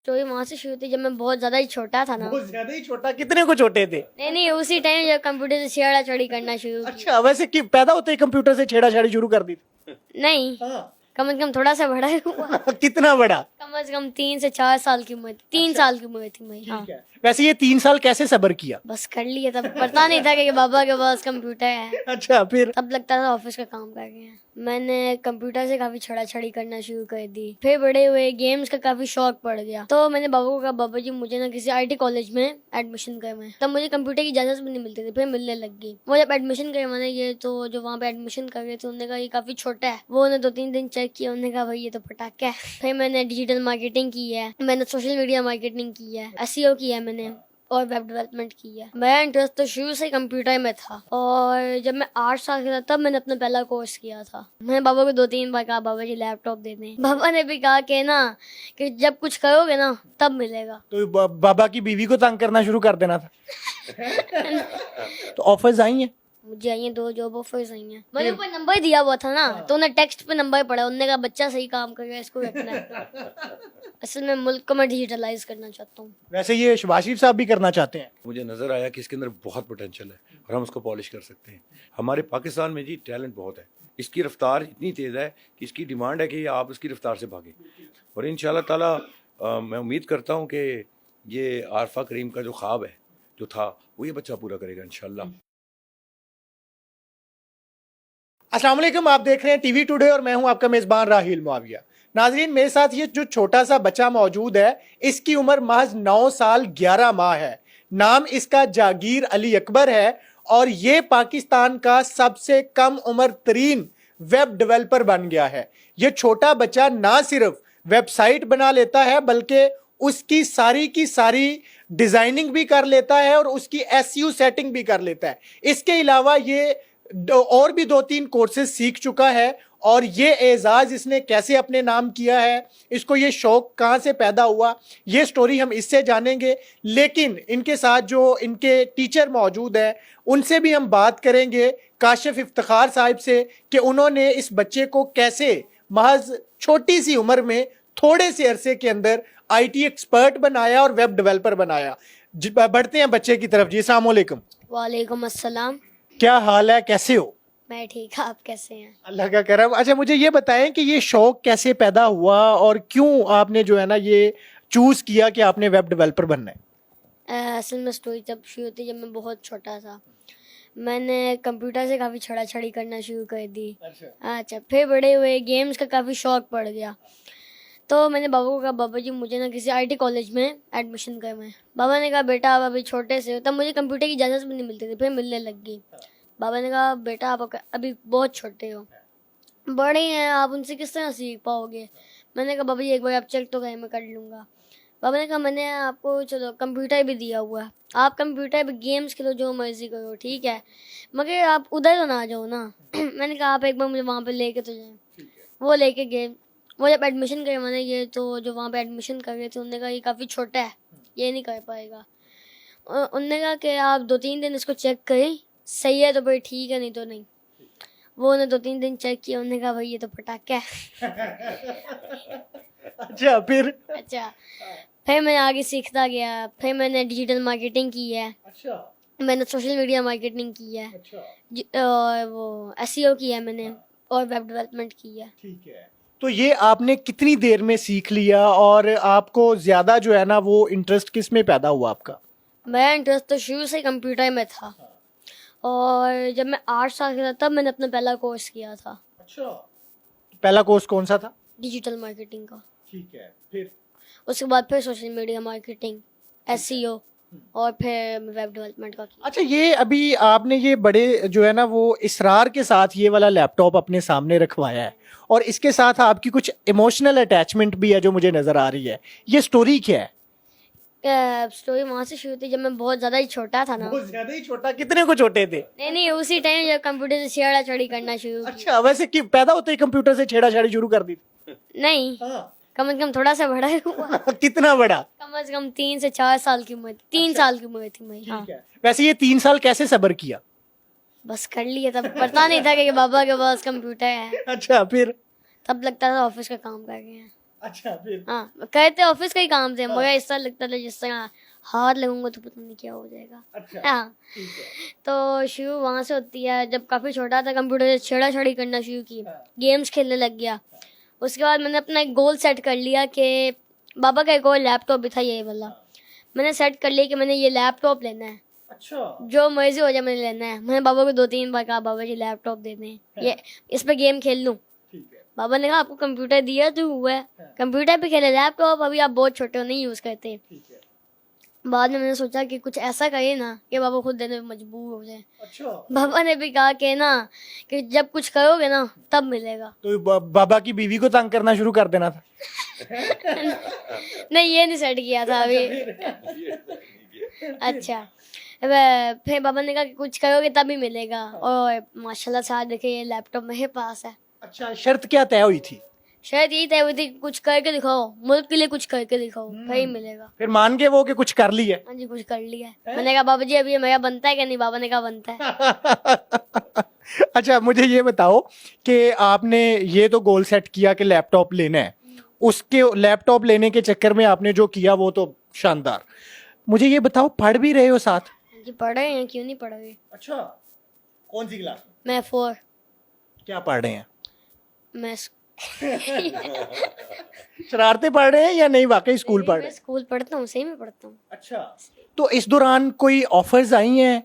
Story वहाँ से शुरू थी जब मैं बहुत ज्यादा ही छोटा था ना। बहुत ज्यादा ही छोटा, कितने को छोटे थे? नहीं, उसी टाइम जब कंप्यूटर से छेड़ा छड़ी करना शुरू की। अच्छा, वैसे कि पैदा होते ही कंप्यूटर से छेड़ाछाड़ी शुरू कर दी थी? नहीं, हाँ। कम से कम थोड़ा सा बड़ा हुआ। कितना बड़ा? कम से कम 3 से 4 साल की उम्र, 3 साल की उम्र थी मेरी। हाँ, वैसे ये 3 साल कैसे सब्र किया? बस कर लिया। तब पता नहीं था कि बाबा के पास कंप्यूटर है। अच्छा, फिर? तब लगता था ऑफिस का काम कर रहे हैं। मैंने कंप्यूटर से काफी छड़ा छड़ी करना शुरू कर दी। फिर बड़े हुए गेम्स का काफी शौक पड़ गया, तो मैंने बाबा को कहा, बाबा जी मुझे ना किसी आईटी कॉलेज में एडमिशन करवाएं। तब मुझे कंप्यूटर की इजाजत भी नहीं मिलती थी, फिर मिलने लग गई। वो जब एडमिशन करवाने गए तो जो वहाँ पे एडमिशन कर रहे थे उन्होंने कहा ये काफी छोटा है। वो उन्हें 2-3 दिन चेक किया, उन्होंने कहा भाई ये तो पटाखा है। फिर मैंने डिजिटल मार्केटिंग की है, मैंने सोशल मीडिया मार्केटिंग की है, एसईओ किया है मैंने, और वेब डेवलपमेंट की है। मेरा इंटरेस्ट तो शुरू से कंप्यूटर में था, और जब मैं 8 साल का था तब मैंने अपना पहला कोर्स किया था। मैंने बाबा को 2-3 बार कहा बाबा जी लैपटॉप दे दें। बाबा ने भी कहा कि ना कि जब कुछ करोगे ना तब मिलेगा। तो बाबा की बीवी को तंग करना शुरू कर देना था। तो ऑफर्स आई हैं? मुझे आई हैं 2 जॉब ऑफर्स आई हैं। मैंने ऊपर नंबर दिया हुआ था ना, तो उन्हें टेक्स्ट पे नंबर पड़ा, उन्होंने कहा बच्चा सही काम कर रहा है, इसको रखना है। असल में मुल्क को मैं डिजिटलाइज करना चाहता हूँ। वैसे ये शबाशिर साहब भी करना चाहते हैं। मुझे नज़र आया कि इसके अंदर बहुत पोटेंशियल है और हम उसको पॉलिश कर सकते हैं। हमारे पाकिस्तान में जी टैलेंट बहुत है, इसकी रफ्तार इतनी तेज़ है कि इसकी डिमांड है कि आप उसकी रफ्तार से भागें, और इंशाल्लाह ताला मैं उम्मीद करता हूँ कि ये आरफा करीम का जो ख्वाब है जो था वो ये बच्चा पूरा करेगा इंशाल्लाह। अस्सलाम वालेकुम, आप देख रहे हैं टीवी टुडे और मैं हूं आपका मेज़बान राहिल मुआविया। नाजरीन, मेरे साथ ये जो छोटा सा बच्चा मौजूद है, इसकी उम्र महज 9 साल 11 माह है। नाम इसका जागीर अली अकबर है और ये पाकिस्तान का सबसे कम उम्र तरीन वेब डेवलपर बन गया है। ये छोटा बच्चा ना सिर्फ वेबसाइट बना लेता है बल्कि उसकी सारी की सारी डिजाइनिंग भी कर लेता है और उसकी एसईओ सेटिंग भी कर लेता है। इसके अलावा ये और भी 2-3 कोर्सेज सीख चुका है, और ये एजाज इसने कैसे अपने नाम किया है, इसको ये शौक कहाँ से पैदा हुआ, ये स्टोरी हम इससे जानेंगे। लेकिन इनके साथ जो इनके टीचर मौजूद हैं उनसे भी हम बात करेंगे, काशिफ इफ्तिखार साहब से, कि उन्होंने इस बच्चे को कैसे महज छोटी सी उम्र में थोड़े से अरसे के अंदर आईटी एक्सपर्ट बनाया और वेब डेवलपर बनाया। बढ़ते हैं बच्चे की तरफ। जी अस्सलाम वालेकुम। वालेकुम अस्सलाम। क्या हाल है, कैसे हो? मैं ठीक, आप कैसे हैं? अल्लाह का करम। अच्छा, मुझे ये बताएं कि ये शौक कैसे पैदा हुआ और क्यों आपने जो है ना ये चूज किया कि आपने वेब डेवलपर बनना है? असल में स्टोरी तब शुरू थी जब मैं बहुत छोटा था। मैंने कंप्यूटर से काफ़ी छड़ा छड़ी करना शुरू कर दी। अच्छा, फिर बड़े हुए गेम्स का काफ़ी शौक पड़ गया, तो मैंने बाबा को कहा, बाबा जी मुझे ना किसी आईटी कॉलेज में एडमिशन करवाएं। बाबा ने कहा बेटा आप अभी छोटे से हो, तब मुझे कंप्यूटर की इजाज़त भी नहीं मिलती थी, फिर मिलने लग गई। बाबा ने कहा बेटा आप अभी बहुत छोटे हो, बड़े हैं आप, उनसे किस तरह सीख पाओगे। मैंने कहा बाबा जी एक बार आप चेक तो करें, मैं कर लूँगा। बाबा ने कहा मैंने आपको चलो कंप्यूटर भी दिया हुआ है, आप कंप्यूटर पे गेम्स खेलो, जो मर्जी करो, ठीक है, मगर आप उधर तो ना आ जाओ ना। मैंने कहा आप एक बार मुझे वहाँ पे लेके तो जाएं। वो लेके गए। वो जब एडमिशन करवाने गए तो जो वहाँ पे एडमिशन कर रहे थे उन्होंने कहा ये काफ़ी छोटा है, ये नहीं कर पाएगा। उन्होंने कहा कि आप 2-3 दिन इसको चेक करें, सही है तो फिर ठीक है, नहीं तो नहीं। वो उन्हें 2-3 दिन चेक किया, उन्होंने कहा भाई ये तो पटाखा है। अच्छा, फिर? अच्छा, फिर मैं आगे सीखता गया। फिर मैंने डिजिटल मार्केटिंग की है, अच्छा, मैंने सोशल मीडिया मार्केटिंग की है, अच्छा, और वो एसईओ की है मैंने, और वेब डेवलपमेंट की है। ठीक है। तो ये आपने कितनी देर में सीख लिया और आपको ज्यादा जो है ना वो इंटरेस्ट किस में पैदा हुआ आपका? मेरा इंटरेस्ट तो शुरू से कंप्यूटर में था, और जब मैं 8 साल का था तब मैंने अपना पहला कोर्स किया था। अच्छा, पहला कोर्स कौन सा था? डिजिटल मार्केटिंग का। ठीक है, फिर? उसके बाद फिर सोशल मीडिया मार्केटिंग, एसईओ, और फिर वेब डेवलपमेंट का किया। अच्छा, ये अभी आपने ये बड़े जो है ना वो इसरार के साथ ये वाला लैपटॉप अपने सामने रखवाया है, और इसके साथ आपकी कुछ इमोशनल अटैचमेंट भी है जो मुझे नजर आ रही है, ये स्टोरी क्या है? स्टोरी वहाँ से शुरू थी जब मैं बहुत ज्यादा ही छोटा था ना। बहुत ज्यादा ही छोटा, कितने को छोटे थे? नहीं, उसी टाइम जब कंप्यूटर से छेड़ा छड़ी करना शुरू की। अच्छा, वैसे कि पैदा होते ही कंप्यूटर से छेड़ाछाड़ी शुरू कर दी थी? नहीं, हाँ। कम से कम थोड़ा सा बड़ा हुआ। कितना बड़ा? कम से कम 3 से 4 साल की उम्र, 3 साल की उम्र थी मेरी। हाँ, वैसे ये 3 साल कैसे सब्र किया? बस कर लिया। तब पता नहीं था कि बाबा के पास कंप्यूटर है। अच्छा, फिर? तब लगता था ऑफिस का काम कर रहे हैं। अच्छा फिर हाँ कहते ऑफिस का ही काम थे मगर ऐसा लगता था जिस तरह हाथ लगूंगा तो पता नहीं क्या हो जाएगा। अच्छा हाँ ठीक है तो शुरू वहां से होती है। जब काफी छोटा था कंप्यूटर से छेड़ा करना शुरू की, हाँ। गेम्स खेलने लग गया। उसके बाद मैंने अपना एक गोल सेट कर लिया कि बाबा का एक और लैपटॉप भी था ये वाला, मैंने सेट कर लिया कि मैंने ये लैपटॉप लेना है, अच्छा जो मर्जी हो जाए मैंने लेना है। मैंने बाबा को 2-3 बार कहा बाबा जी लैपटॉप दे दें, ये इस पे गेम खेल लूं। ठीक है बाबा ने कहा आपको कंप्यूटर दिया तो हुआ है, कंप्यूटर पे खेले, लैपटॉप अभी आप बहुत छोटे हो नहीं यूज करते। ठीक है बाद में मैंने सोचा कि कुछ ऐसा करिए ना कि बाबा खुद देने में मजबूर हो जाए। अच्छा बाबा ने भी कहा कि ना कि जब कुछ करोगे ना तब मिलेगा। तो बाबा की बीवी को तंग करना शुरू कर देना था। नहीं ये नहीं सेट किया था अभी। अच्छा फिर बाबा ने कहा कि कुछ करोगे तभी मिलेगा, और माशाल्लाह से आज देखिए ये लैपटॉप मेरे पास है। अच्छा शर्त क्या तय हुई थी? शायद यही तय हुई थी कुछ करके दिखाओ, मुल्क के लिए कुछ करके दिखाओ फिर मिलेगा। फिर मान के वो कि कुछ कर ली है। हाँ जी कुछ कर लिया है। मैंने कहा बाबा जी अभी ये मेरा बनता है क्या नहीं, बाबा ने कहा बनता है। अच्छा मुझे ये बताओ कि आपने ये तो गोल सेट किया कि लैपटॉप लेना है, उसके लैपटॉप लेने के चक्कर में आपने जो किया वो तो शानदार। मुझे ये बताओ पढ़ भी रहे हो साथ? हाँ जी पढ़ रहे हैं, क्यों नहीं पढ़ रहे। अच्छा कौन सी क्लास में? मैं 4। क्या पढ़ रहे हैं? मैं शरारतें पढ़ रहे हैं या नहीं वाकई स्कूल पढ़ रहे मैं हैं? स्कूल पढ़ता हूँ, सही में पढ़ता हूँ। अच्छा तो इस दौरान कोई ऑफर्स आई हैं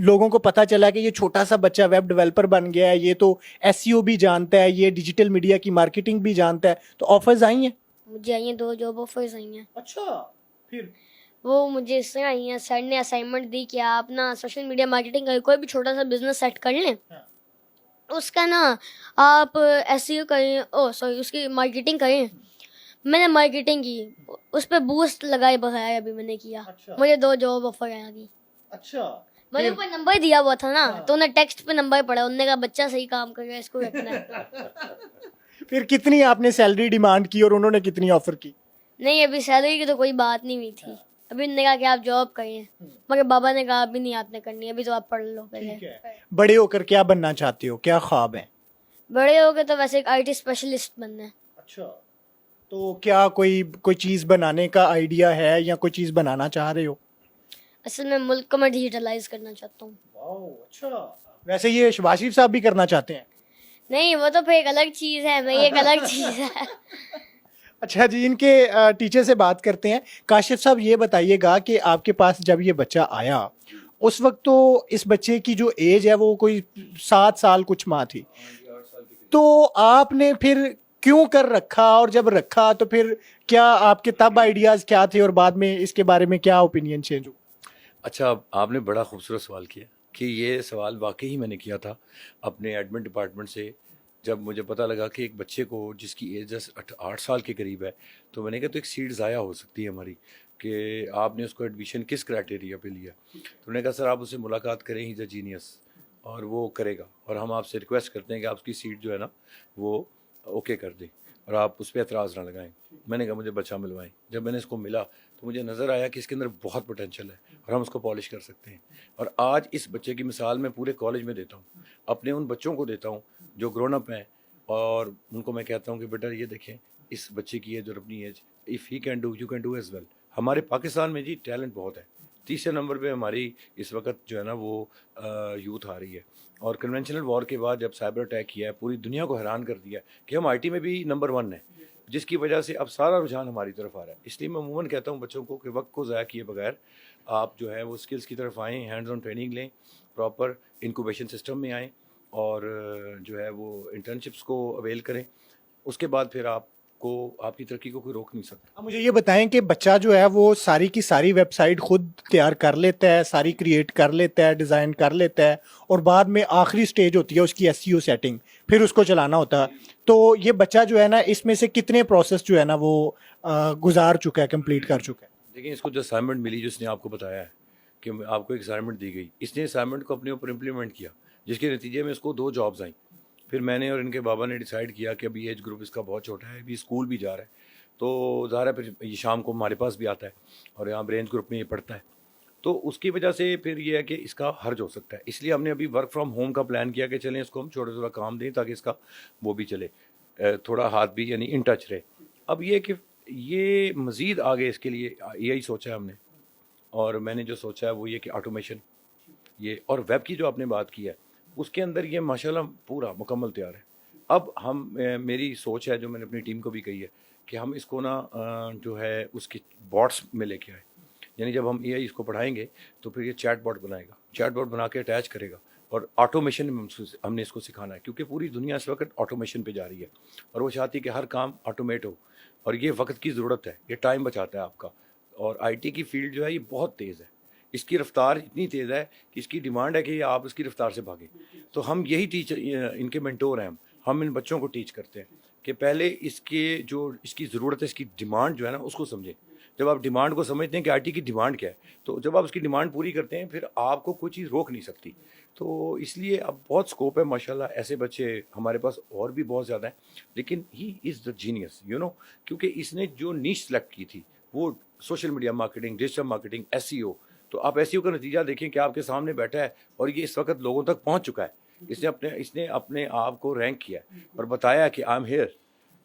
लोगों को पता चला कि ये छोटा सा बच्चा वेब डेवलपर बन गया है, ये तो एसईओ भी जानता है, ये डिजिटल मीडिया की मार्केटिंग भी जानता है, तो ऑफर्स आई हैं? मुझे आई हैं 2 जॉब ऑफर्स आई हैं। अच्छा फिर वो मुझे इससे आई हैं, सर ने असाइनमेंट दी कि आप ना सोशल मीडिया मार्केटिंग का कोई भी छोटा सा बिजनेस सेट कर लें, हाँ। उसका ना आप एसईओ करें, ओ सॉरी उसकी मार्केटिंग करें। मैंने मार्केटिंग की, उस पर बूस्ट लगाए बगैर अभी मैंने किया। अच्छा। मुझे 2 जॉब ऑफर आ गई। अच्छा मैंने ऊपर नंबर दिया हुआ था ना, तो उन्हें टेक्स्ट पे नंबर पड़ा, उन्होंने कहा बच्चा सही काम कर रहा है इसको रखना है। फिर कितनी आपने सैलरी डिमांड की और उन्होंने कितनी ऑफर की? नहीं अभी सैलरी की तो कोई बात नहीं हुई थी, अभी उन्होंने कहा कि आप जॉब करिए, मगर बाबा ने कहा अभी नहीं आपने करनी, अभी तो आप पढ़ लो पहले। बड़े होकर क्या बनना चाहते हो, क्या ख्वाब है? बड़े हो गए तो वैसे एक आईटी स्पेशलिस्ट बनना है। अच्छा तो क्या कोई चीज बनाने का आइडिया है या कोई चीज बनाना चाह रहे हो? असल में मुल्क को मैं डिजिटलाइज करना चाहता हूँ। अच्छा वैसे ये शबाशिफ साहब भी करना चाहते हैं? नहीं वो तो फिर एक अलग चीज है, मैं ये एक अलग चीज है। अच्छा जी इनके टीचर से बात करते हैं। काशिफ साहब ये बताइएगा कि आपके पास जब ये बच्चा आया उस वक्त तो इस बच्चे की जो एज है वो कोई 7 साल कुछ माह थी, तो आपने फिर क्यों कर रखा, और जब रखा तो फिर क्या आपके तब आइडियाज क्या थे और बाद में इसके बारे में क्या ओपिनियन चेंज हुआ? अच्छा आपने बड़ा खूबसूरत सवाल किया कि ये सवाल वाकई ही मैंने किया था अपने एडमिन डिपार्टमेंट से। जब मुझे पता लगा कि एक बच्चे को जिसकी एज 8 साल के करीब है, तो मैंने कहा तो एक सीट ज़ाया हो सकती है हमारी कि आपने उसको एडमिशन किस क्राइटेरिया पे लिया। तो उन्होंने कहा सर आप उससे मुलाकात करें, ही इज़ अ जीनियस और वो करेगा, और हम आपसे रिक्वेस्ट करते हैं कि आप उसकी सीट जो है ना वो ओके कर दें और आप उस पर एतराज़ ना लगाएं। मैंने कहा मुझे बच्चा मिलवाएं। जब मैंने इसको मिला तो मुझे नज़र आया कि इसके अंदर बहुत पोटेंशियल है और हम उसको पॉलिश कर सकते हैं। और आज इस बच्चे की मिसाल मैं पूरे कॉलेज में देता हूँ, अपने उन बच्चों को देता हूँ जो ग्रोन अप हैं, और उनको मैं कहता हूँ कि बेटा ये देखें इस बच्चे की एज और अपनी age, if he can do you can do as well. हमारे पाकिस्तान में जी टैलेंट बहुत है। तीसरे नंबर पे हमारी इस वक्त जो है ना वो यूथ आ रही है, और कन्वेंशनल वॉर के बाद जब साइबर अटैक किया है पूरी दुनिया को हैरान कर दिया कि हम आईटी में भी नंबर 1 है, जिसकी वजह से अब सारा रुझान हमारी तरफ आ रहा है। इसलिए मैं अमूमन कहता हूँ बच्चों को कि वक्त को ज़ाया किए बगैर आप जो है वो स्किल्स की तरफ आएँ, हैंड्स ऑन ट्रेनिंग लें, प्रॉपर इंक्यूबेशन सिस्टम में आएँ और जो है वो इंटर्नशिप्स को अवेल करें। उसके बाद फिर आपको आपकी तरक्की को कोई रोक नहीं सकता। अब मुझे ये बताएं कि बच्चा जो है वो सारी की सारी वेबसाइट खुद तैयार कर लेता है, सारी क्रिएट कर लेता है, डिज़ाइन कर लेता है, और बाद में आखिरी स्टेज होती है उसकी एसईओ सेटिंग, फिर उसको चलाना होता है। तो ये बच्चा जो है ना इसमें से कितने प्रोसेस जो है ना वो गुजार चुका है, कंप्लीट कर चुका है? देखिए इसको जो असाइनमेंट मिली, जिसने आपको बताया है कि आपको एक असाइनमेंट दी गई, इसने असाइनमेंट को अपने ऊपर इम्प्लीमेंट किया, जिसके नतीजे में इसको 2 जॉब्स आई। फिर मैंने और इनके बाबा ने डिसाइड किया कि अभी एज ग्रुप इसका बहुत छोटा है, अभी स्कूल भी जा रहा है, तो ज़ाहिर है फिर ये शाम को हमारे पास भी आता है और यहाँ ब्रेंच ग्रुप में ये पढ़ता है, तो उसकी वजह से फिर ये है कि इसका हर्ज हो सकता है। इसलिए हमने अभी वर्क फ्रॉम होम का प्लान किया कि चलें इसको हम छोटा छोटा काम दें ताकि इसका वो भी चले, थोड़ा हाथ भी यानी इन टच रहे। اب یہ کہ یہ مزید آگے اس کے لیے یہی سوچا ہے ہم نے, اور میں نے جو سوچا ہے وہ یہ کہ آٹومیشن یہ اور ویب کی جو آپ نے بات کی ہے اس کے اندر یہ ماشاءاللہ پورا مکمل تیار ہے. اب ہم میری سوچ ہے جو میں نے اپنی ٹیم کو بھی کہی ہے کہ ہم اس کو نا جو ہے اس کی باٹس میں لے کے آئے, یعنی جب ہم اس کو پڑھائیں گے تو پھر یہ چیٹ باٹ بنائے گا, چیٹ باٹ بنا کے اٹیچ کرے گا, اور آٹومیشن میں ہم نے اس کو سکھانا ہے کیونکہ پوری دنیا اس وقت آٹومیشن پہ جا رہی ہے اور وہ چاہتی ہے کہ ہر کام آٹومیٹ ہو, اور یہ وقت کی ضرورت ہے, یہ ٹائم بچاتا ہے آپ کا. اور آئی ٹی کی فیلڈ جو ہے یہ بہت تیز ہے, اس کی رفتار اتنی تیز ہے کہ اس کی ڈیمانڈ ہے کہ آپ اس کی رفتار سے بھاگیں. تو ہم یہی ٹیچر ان کے مینٹور ہیں, ہم ان بچوں کو ٹیچ کرتے ہیں کہ پہلے اس کی ضرورت ہے, اس کی ڈیمانڈ جو ہے نا اس کو سمجھیں. جب آپ ڈیمانڈ کو سمجھتے ہیں کہ آئی ٹی کی ڈیمانڈ کیا ہے, تو جب آپ اس کی ڈیمانڈ پوری کرتے ہیں پھر آپ کو کوئی چیز روک نہیں سکتی. تو اس لیے اب بہت سکوپ ہے ماشاءاللہ, ایسے بچے ہمارے پاس اور بھی بہت زیادہ ہیں, لیکن ہی از دا جینیس کیونکہ اس نے جو نیش سلیکٹ کی تھی وہ social media marketing, digital marketing, SEO. تو آپ SEO کا نتیجہ دیکھیں کہ آپ کے سامنے بیٹھا ہے اور یہ اس وقت لوگوں تک پہنچ چکا ہے. اس نے اپنے آپ کو رینک کیا اور بتایا کہ آئی ایم ہیئر,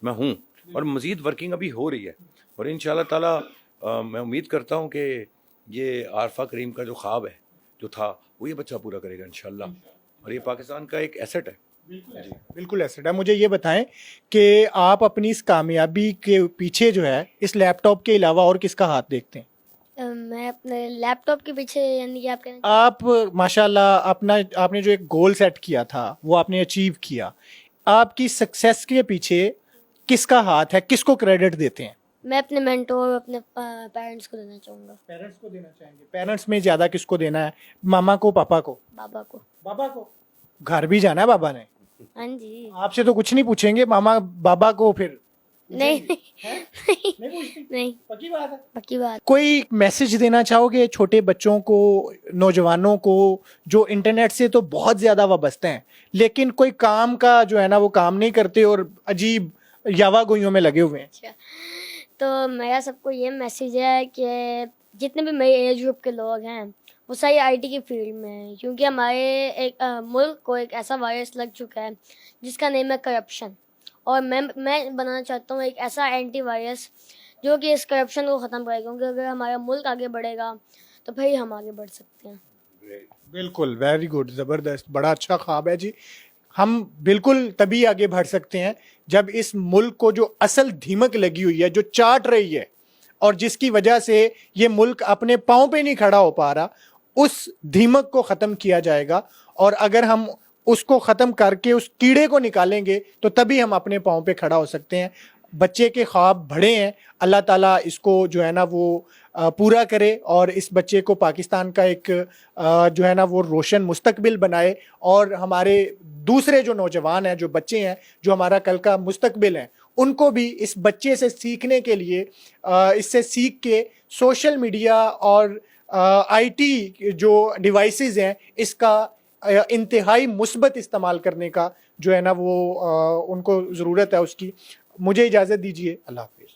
میں ہوں, اور مزید ورکنگ ابھی ہو رہی ہے. اور انشاءاللہ تعالی میں امید کرتا ہوں کہ یہ عارفہ کریم کا جو خواب ہے جو تھا وہ یہ بچہ پورا کرے گا انشاءاللہ, اور یہ پاکستان کا ایک ایسٹ ہے. بالکل ایسٹ ہے. مجھے یہ بتائیں کہ آپ اپنی اس کامیابی کے پیچھے جو ہے اس لیپ ٹاپ کے علاوہ اور کس کا ہاتھ دیکھتے ہیں؟ میں اپنے لیپ ٹاپ کے پیچھے, یعنی کہ آپ کہنا آپ ماشاءاللہ آپ نے جو ایک گول سیٹ کیا تھا وہ آپ نے اچیو کیا, آپ کی سکسیس کے پیچھے کس کا ہاتھ ہے, کس کو کریڈٹ دیتے ہیں؟ میں اپنے مینٹور, اپنے پیرنٹس کو دینا چاہوں گا. پیرنٹس کو دینا چاہیں گے. پیرنٹس میں زیادہ کس کو دینا ہے, ماما کو, پاپا کو؟ بابا کو. بابا کو. گھر بھی جانا ہے بابا نے, ہاں جی. آپ سے تو کچھ نہیں پوچھیں گے, ماما بابا کو پھر نہیں نہیں, پکی بات ہے. پکی بات. کوئی میسج دینا چاہو گے چھوٹے بچوں کو, نوجوانوں کو جو انٹرنیٹ سے تو بہت زیادہ وابستہ ہیں لیکن کوئی کام کا جو ہے نا وہ کام نہیں کرتے اور عجیب یاوا گوئیوں میں لگے ہوئے ہیں؟ اچھا, تو میرا سب کو یہ میسیج ہے کہ جتنے بھی میری ایج گروپ کے لوگ ہیں وہ ساری آئی ٹی کی فیلڈ میں ہیں, کیونکہ ہمارے ایک ملک کو ایک ایسا وائرس لگ چکا ہے جس کا نیم ہے کرپشن, اور میں بنانا چاہتا ہوں ایک ایسا اینٹی وائرس جو کہ اس کرپشن کو ختم کرے گا, کیونکہ اگر ہمارا ملک آگے بڑھے گا تو پھر ہم آگے بڑھ سکتے ہیں. بالکل, ویری گڈ, زبردست, بڑا اچھا خواب ہے جی. ہم بالکل تبھی آگے بڑھ سکتے ہیں جب اس ملک کو جو اصل دھیمک لگی ہوئی ہے, جو چاٹ رہی ہے اور جس کی وجہ سے یہ ملک اپنے پاؤں پہ نہیں کھڑا ہو پا رہا, اس دھیمک کو ختم کیا جائے گا. اور اگر ہم اس کو ختم کر کے اس کیڑے کو نکالیں گے تو تبھی ہم اپنے پاؤں پہ کھڑا ہو سکتے ہیں. بچے کے خواب بڑے ہیں, اللہ تعالیٰ اس کو جو ہے نا وہ پورا کرے اور اس بچے کو پاکستان کا ایک جو ہے نا وہ روشن مستقبل بنائے, اور ہمارے دوسرے جو نوجوان ہیں, جو بچے ہیں, جو ہمارا کل کا مستقبل ہیں, ان کو بھی اس بچے سے سیکھنے کے لیے, اس سے سیکھ کے سوشل میڈیا اور آئی ٹی جو ڈیوائسز ہیں اس کا انتہائی مثبت استعمال کرنے کا جو ہے نا وہ ان کو ضرورت ہے اس کی. مجھے اجازت دیجیے, اللہ حافظ.